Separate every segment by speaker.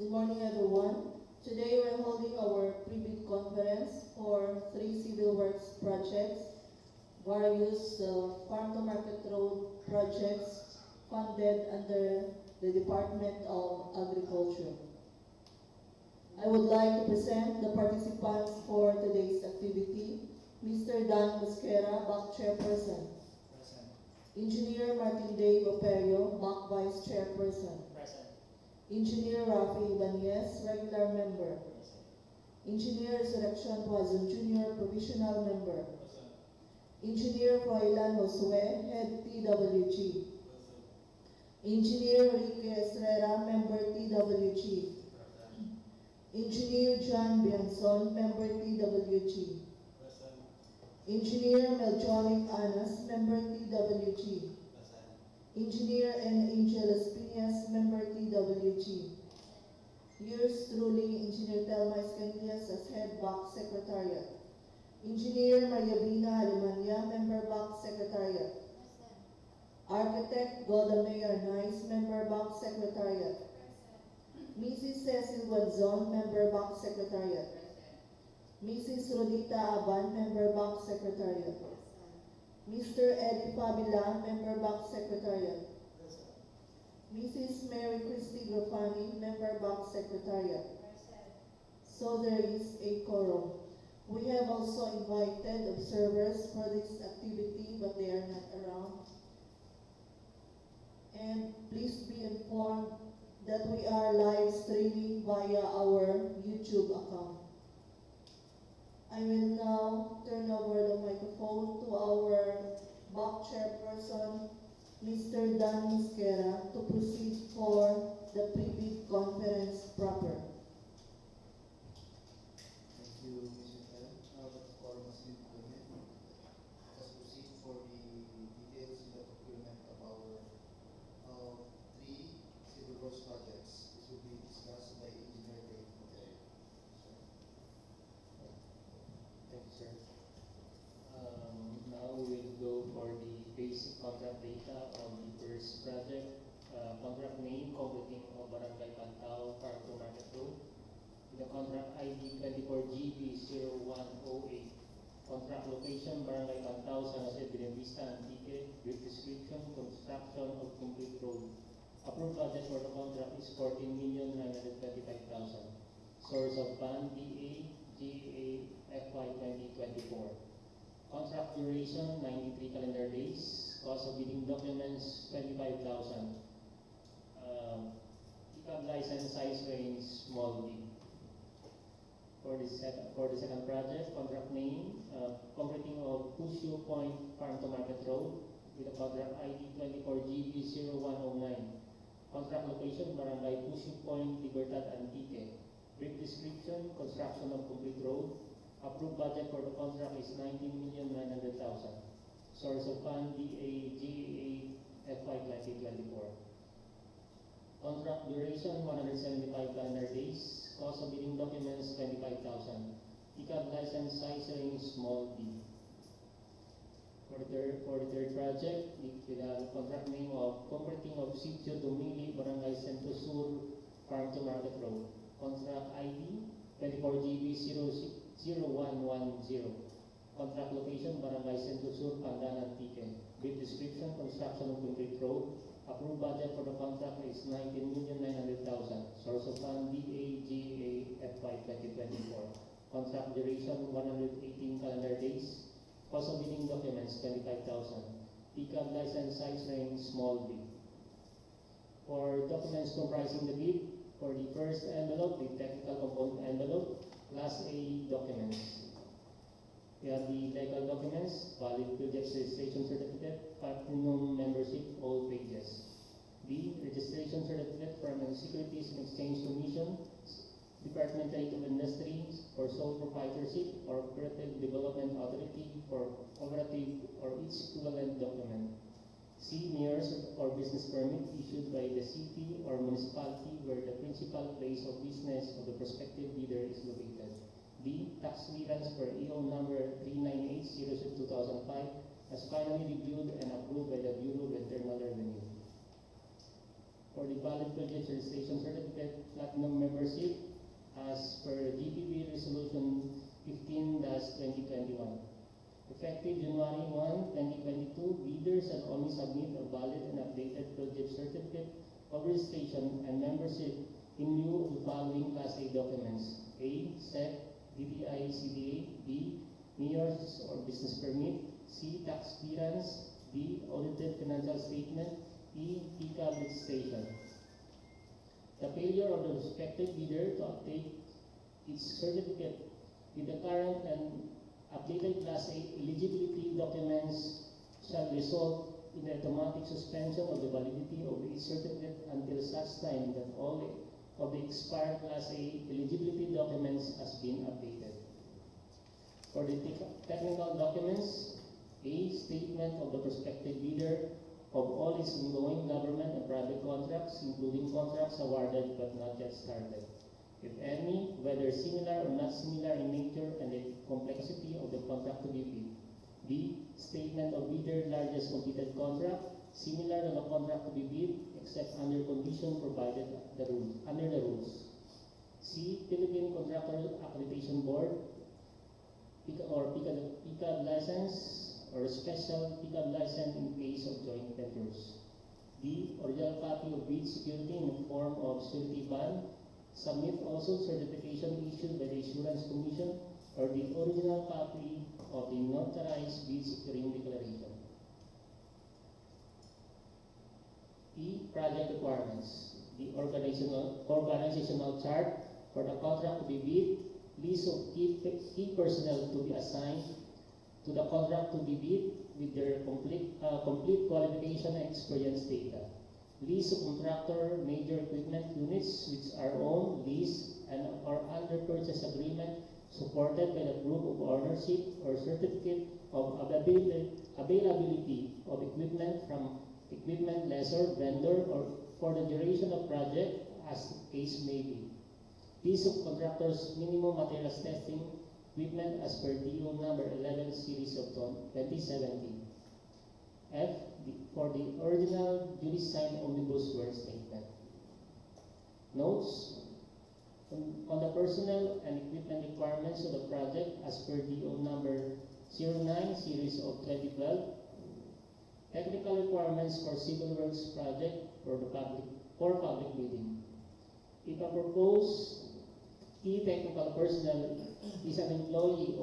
Speaker 1: Good morning, everyone. Today we're holding our pre-bid conference for 3 civil works projects, various farm-to-market road projects funded under the Department of Agriculture. I would like to present the participants for today's activity. Mr. Dan Mosquera, BAC Chairperson.
Speaker 2: Present.
Speaker 1: Engineer Martin Dave Operio, BAC Vice Chairperson.
Speaker 2: Present.
Speaker 1: Engineer Rafi Ibanez, Regular Member.
Speaker 2: Present.
Speaker 1: Engineer Resurrection Tuazon Jr., Provisional Member.
Speaker 2: Present.
Speaker 1: Engineer Froilan Josue, Head TWG.
Speaker 2: Present.
Speaker 1: Engineer Rique Estrera, Member TWG.
Speaker 2: Present.
Speaker 1: Engineer John Bianson, Member TWG.
Speaker 2: Present.
Speaker 1: Engineer Melchonic Anas, Member TWG.
Speaker 2: Present.
Speaker 1: Engineer N. Angel Espinas, Member TWG. Yours truly, Engineer Telma Escanillas as Head BAC Secretariat. Engineer Maria Brina Alemania, Member BAC Secretariat. Architect Golda Mayor Nice, Member BAC Secretariat. Mrs. Cecil Guadzon, Member BAC Secretariat. Mrs. Rodita Aban, Member BAC Secretariat. Mr. Eddie Fabila, Member BAC Secretariat.
Speaker 2: Present.
Speaker 1: Mrs. Mary Christy Grafani, Member BAC Secretariat. So there is a quorum. We have also invited observers for this activity, but they are not around. And please be informed that we are live streaming via our YouTube account. I will now turn over the microphone to our BAC Chairperson, Mr. Dan Mosquera, to proceed for the pre-bid conference proper.
Speaker 3: Thank you, Mr. Chair. Now that the quorum has been implemented, let us proceed for the details in the procurement of our 3 civil works projects. This will be discussed by Engineer Dave Operio.
Speaker 2: Thank you, sir. Now we'll go for the basic contract data on the first project. Contract name, completing of Barangay Pantao, Farm-to-Market Road. The contract ID 24GB0108. Contract location, Barangay Pantao, San Jose, Buenavista, Antique. Brief description, construction of complete road. Approved budget for the contract is 14,925,000. Source of fund, DA, GA, FY 2024. Contract duration, 93 calendar days. Cost of bidding documents, 25,000. TCAB license size range, small B. For the second project, contract name, completing of Pucio Point Farm to Market Road with a contract ID 24GB0109. Contract location, Barangay Pucio Point, Libertad, Antique. Brief description, construction of complete road. Approved budget for the contract is 19,900,000. Source of fund, DA, GA, FY 2024. Contract duration, 175 calendar days. Cost of bidding documents, 25,000. TCAB license size range, small b. For the third project, we have a contract name of completing of Sitio, Dumili, Barangay Centro Sur, Farm to Market Road. Contract ID 24GB0110. Contract location, Barangay Centro Sur, Pandan, Antique. Brief description, construction of complete road. Approved budget for the contract is 19,900,000. Source of fund, DAGA, FY 2024. Contract duration, 118 calendar days. Cost of bidding documents, 25,000. TCAB license size range, small b. For documents comprising the bid, for the first envelope, the technical component envelope, Class A documents. We have the legal documents, valid project registration certificate, platinum membership, all pages. B, registration certificate from the Securities and Exchange Commission, Department of Industry for sole proprietorship or cooperative development authority for cooperative or its equivalent document. C, mayor's or business permit issued by the city or municipality where the principal place of business of the prospective bidder is located. D, tax clearance for EO number 398/2005 as finally reviewed and approved by the Bureau of Internal Revenue. for the valid project registration certificate platinum membership as per DPWH Resolution 15-2021. Effective January 1, 2022, bidders shall only submit a valid and updated project certificate of registration and membership in lieu of the following Class A documents: A. SEC, DTI, CDA, B. Mayor's or business permit, C. Tax clearance, D. Audited financial statement, E. PCAB registration. The failure of the respective bidder to update its certificate with the current and updated Class A eligibility documents shall result in the automatic suspension of the validity of each certificate until such time that all of the expired Class A eligibility documents has been updated. For the technical documents, A. Statement of the prospective bidder of all its ongoing government and private contracts, including contracts awarded but not yet started, if any, whether similar or not similar in nature and the complexity of the contract to be bid. B. Statement of bidder largest completed contract, similar to the contract to be bid, except under condition provided under the rules. C. Philippine Contractor Accreditation Board, PCAB license, or special PCAB license in case of joint ventures. D. Original copy of bid security in the form of surety bond. Submit also certification issued by the Assurance Commission or the original copy of the notarized bid securing declaration. E. Project requirements. The organizational chart for the contract to be bid, list of key personnel to be assigned to the contract to be bid with their complete qualification and experience data. List of contractor major equipment units which are owned, leased, and are under purchase agreement supported by the group of ownership or certificate of availability of equipment from equipment lessor, vendor, or for the duration of project as the case may be. List of contractors minimum materials testing equipment as per DEO number 11 series of 2017. F. For the original duly signed omnibus word statement. Notes on the personnel and equipment requirements of the project as per DO number 09 series of 2012. Technical requirements for civil works project for public bidding. If a proposed key technical personnel is an employee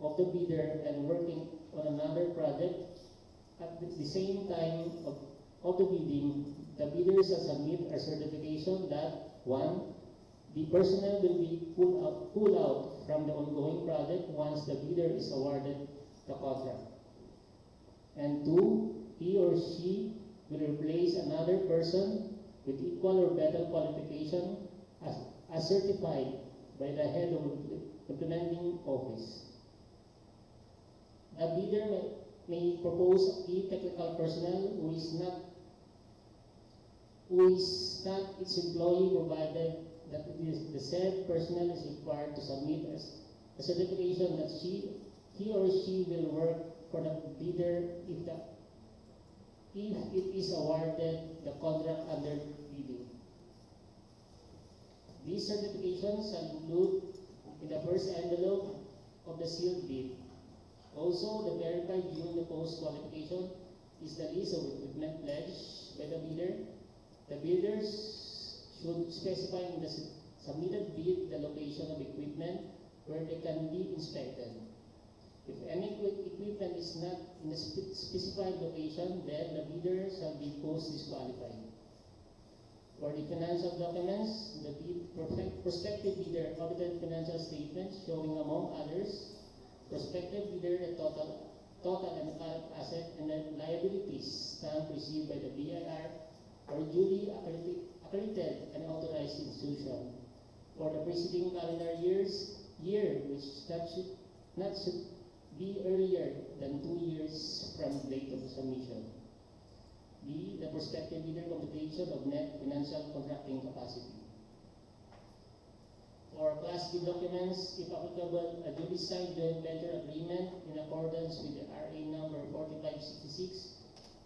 Speaker 2: of the bidder and working on another project, at the same time of the bidding, the bidder shall submit a certification that 1. The personnel will be pulled out from the ongoing project once the bidder is awarded the contract. And 2. He or she will replace another person with equal or better qualification as certified by the head of implementing office. The bidder may propose key technical personnel who is not its employee, provided that the said personnel is required to submit a certification that he or she will work for the bidder if it is awarded the contract under bidding. These certifications shall include in the first envelope of the sealed bid. Also, the verified during the post-qualification is the list of equipment pledged by the bidder. The bidders should specify in the submitted bid the location of equipment where they can be inspected. If any equipment is not in a specified location, then the bidder shall be post-disqualified. For the financial documents, the prospective bidder audited financial statements showing, among others, prospective bidder the total and current asset and liabilities stamp received by the BIR or duly accredited and authorized institution for the preceding calendar year which should be earlier than 2 years from date of submission. B. The prospective bidder computation of net financial contracting capacity. For Class B documents, if applicable, a duly signed joint venture agreement in accordance with the RA number 4566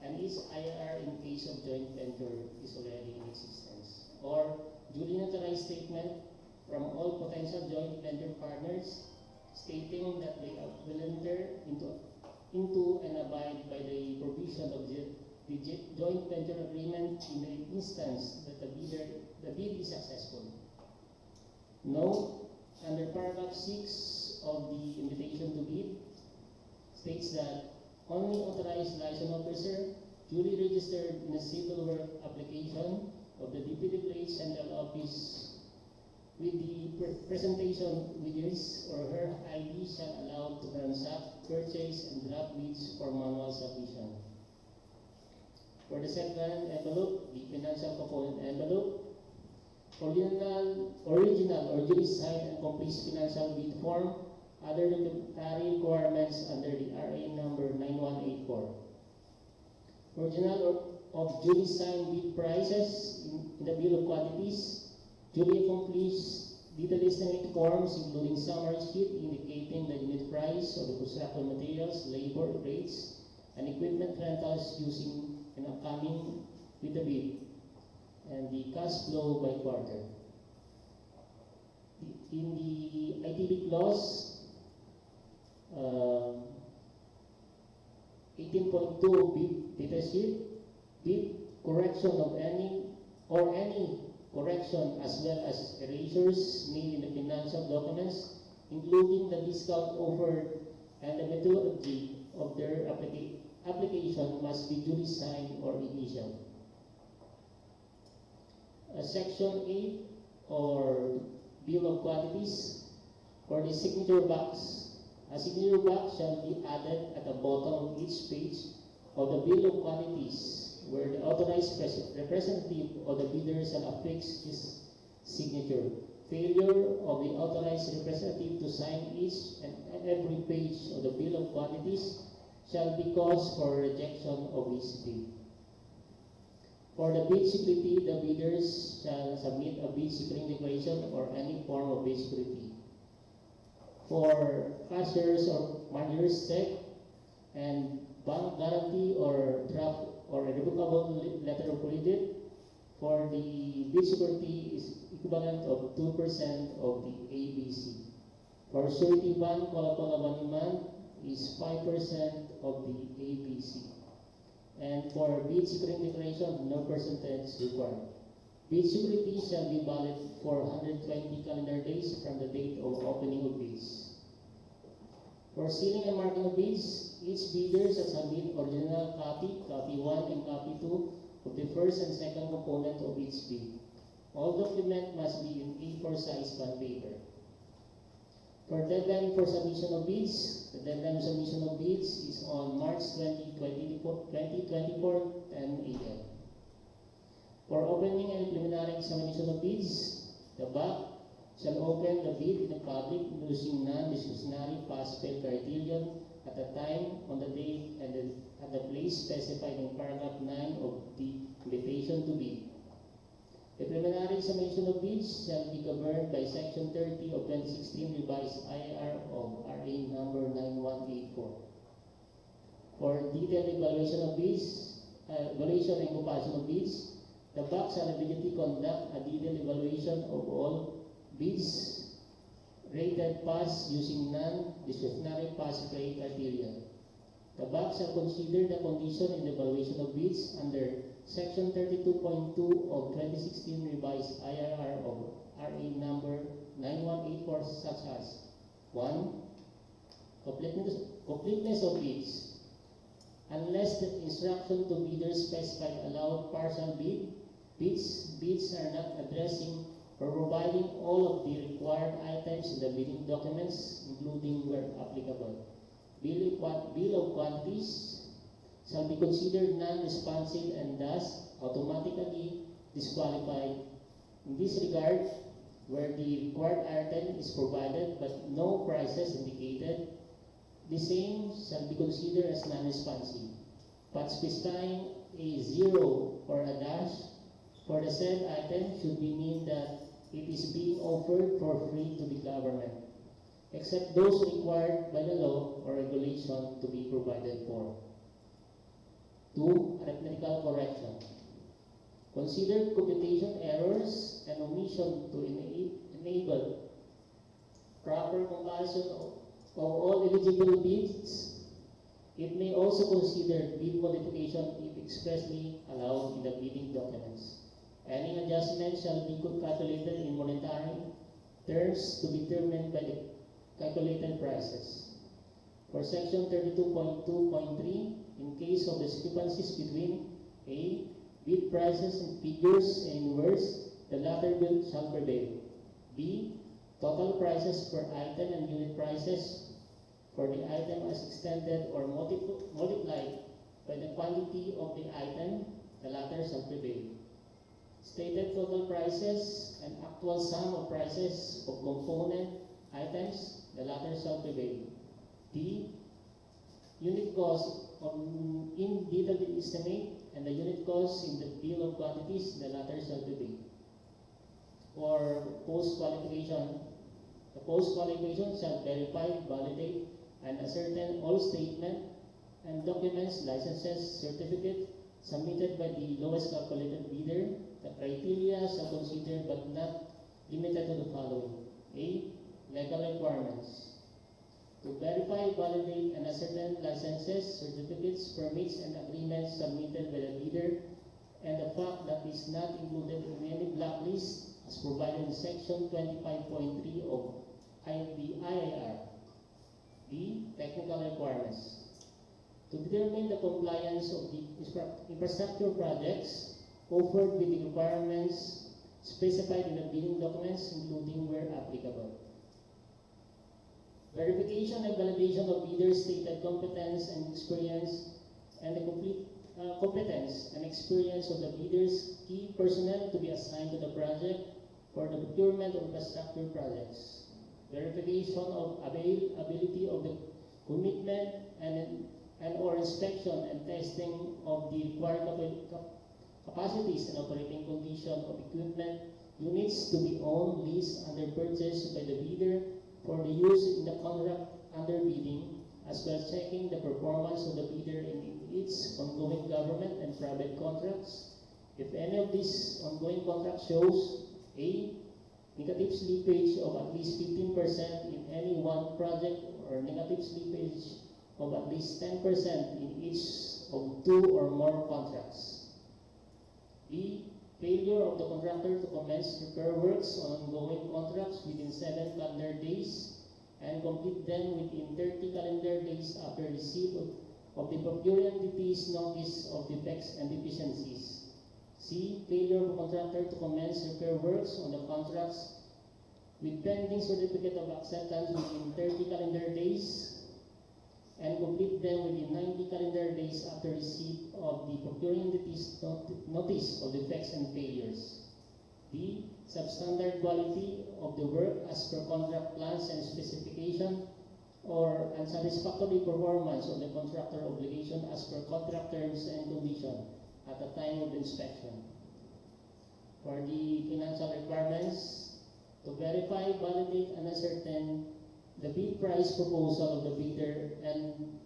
Speaker 2: and its IR in case of joint venture is already in existence, or duly notarized statement from all potential joint venture partners stating that they will enter into and abide by the provision of the joint venture agreement in the instance that the bid is successful. Note, under paragraph 6 of the invitation to bid states that only authorized license officer duly registered in a civil work application of the DPWH Central Office with the presentation with his or her ID shall allow to transact, purchase, and draft bids for manual submission. For the second envelope, the financial component envelope, original or duly signed and complete financial bid form, other documentary requirements under the RA number 9184. Original of duly signed bid prices in the bill of quantities, duly accomplished detailed estimate forms including summary sheet indicating the unit price of the construction materials, labor rates, and equipment rentals using and upcoming with the bid, and the cash flow by quarter. In the ITB clause 18.2 bid data sheet, bid correction of any correction as well as erasures made in the financial documents, including the discount offered and the methodology of their application must be duly signed or initialed. Section 8 or bill of quantities for the signature box. A signature box shall be added at the bottom of each page of the bill of quantities, where the authorized representative of the bidder shall affix his signature. Failure of the authorized representative to sign each and every page of the bill of quantities shall be cause for rejection of his bid. For the bid security, the bidders shall submit a bid securing declaration or any form of bid security. For cashier's or manager's check and bank guarantee or draft or irrevocable letter of credit, for the bid security is equivalent of 2% of the ABC. For surety bond, wala demand is 5% of the ABC. And for bid securing declaration, no percentage required. Bid security shall be valid for 120 calendar days from the date of opening of bids. For sealing and marking of bids, each bidder shall submit original copy 1 and copy 2 of the first and second component of each bid. All document must be in A4 size bond paper. For deadline for submission of bids, the deadline for submission of bids is on March 20, 2024, 10 a.m. For opening and preliminary examination of bids, the BAC shall open the bid in the public using non-discretionary pass-fail criterion at the time, on the date, and at the place specified in paragraph 9 of the invitation to bid. The preliminary examination of bids shall be governed by Section 30 of 2016 revised IR of RA number 9184. For detailed evaluation of bids, evaluation and comparison of bids, the BAC shall immediately conduct a detailed evaluation of all bids rated pass using non-discretionary pass grade criteria. The BAC shall consider the condition in the evaluation of bids under Section 32.2 of 2016 revised IRR of RA number 9184 such as 1. Completeness of bids. Unless the instruction to bidders specified allow partial bids are not addressing or providing all of the required items in the bidding documents, including where applicable. Bill of quantities shall be considered non-responsive and thus automatically disqualified. In this regard, where the required item is provided but no prices indicated, the same shall be considered as non-responsive. But specifying a 0 or a dash for the said item should be mean that it is being offered for free to the government, except those required by the law or regulation to be provided for. 2. Arithmetical correction. Consider computation errors and omission to enable proper comparison of all eligible bids. It may also consider bid modification if expressly allowed in the bidding documents. Any adjustment shall be calculated in monetary terms to be determined by the calculated prices. For section 32.2.3, in case of discrepancies between A. Bid prices and figures and in words, the latter bid shall prevail. B. Total prices per item and unit prices for the item as extended or multiplied by the quantity of the item, the latter shall prevail. Stated total prices and actual sum of prices of component items, the latter shall prevail. D. Unit cost in detailed estimate and the unit cost in the bill of quantities, the latter shall prevail. For post-qualification, the post-qualification shall verify, validate, and ascertain all statement and documents, licenses, certificate submitted by the lowest calculated bidder. The criteria shall consider but not limited to the following. A. Legal requirements. To verify, validate, and ascertain licenses, certificates, permits, and agreements submitted by the bidder, and the fact that is not included in any blacklist as provided in section 25.3 of the IIR. B. Technical requirements. To determine the compliance of the infrastructure projects offered with the requirements specified in the bidding documents, including where applicable. Verification and validation of bidders' stated competence and experience, and the complete competence and experience of the bidders' key personnel to be assigned to the project for the procurement of infrastructure projects. Verification of availability of the commitment and or inspection and testing of the required capacities and operating condition of equipment units to be owned, leased, under purchase by the bidder for the use in the contract under bidding, as well as checking the performance of the bidder in its ongoing government and private contracts. If any of these ongoing contracts shows A. Negative slippage of at least 15% in any one project, or negative slippage of at least 10% in each of two or more contracts. B. Failure of the contractor to commence repair works on ongoing contracts within 7 calendar days and complete them within 30 calendar days after receipt of the procuring entity's notice of defects and deficiencies. C. Failure of the contractor to commence repair works on the contracts with pending certificate of acceptance within 30 calendar days and complete them within 90 calendar days after receipt of the procuring entity's notice of defects and failures. D. Substandard quality of the work as per contract plans and specification, or unsatisfactory performance of the contractor obligation as per contract terms and condition at the time of inspection. For the financial requirements, to verify, validate, and ascertain the bid price proposal of the bidder and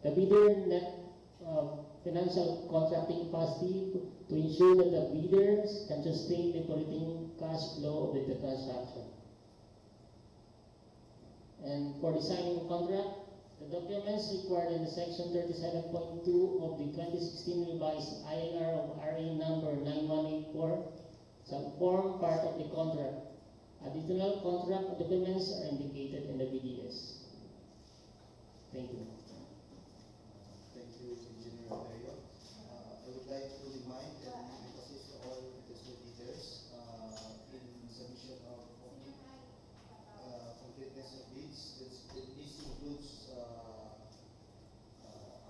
Speaker 2: the bidder net financial contracting capacity to ensure that the bidders can sustain the operating cash flow of the transaction. And for the signing contract, the documents required in the section 37.2 of the 2016 revised IAR of RA number 9184 shall form part of the contract. Additional contract documents are indicated in the BDS. Thank you.
Speaker 3: Thank you, Engineer Mario. I would like to remind and emphasize to all interested bidders in submission of completeness of bids. This includes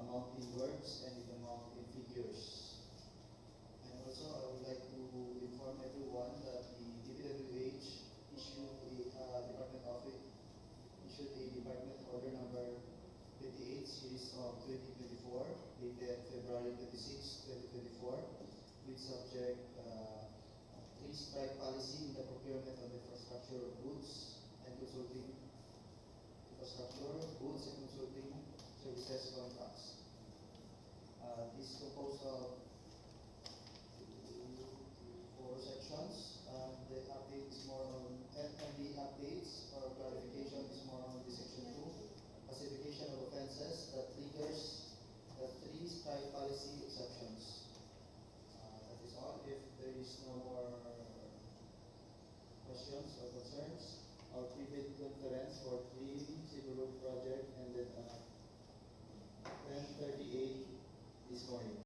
Speaker 3: amount in words and in amount in figures. And also, I would like to inform everyone that the DPWH issued a department order number 28 series of 2024 dated February 26, 2024 with subject 3-strike policy in the procurement of infrastructure goods and consulting services contracts. is composed of 4 sections. The update is more on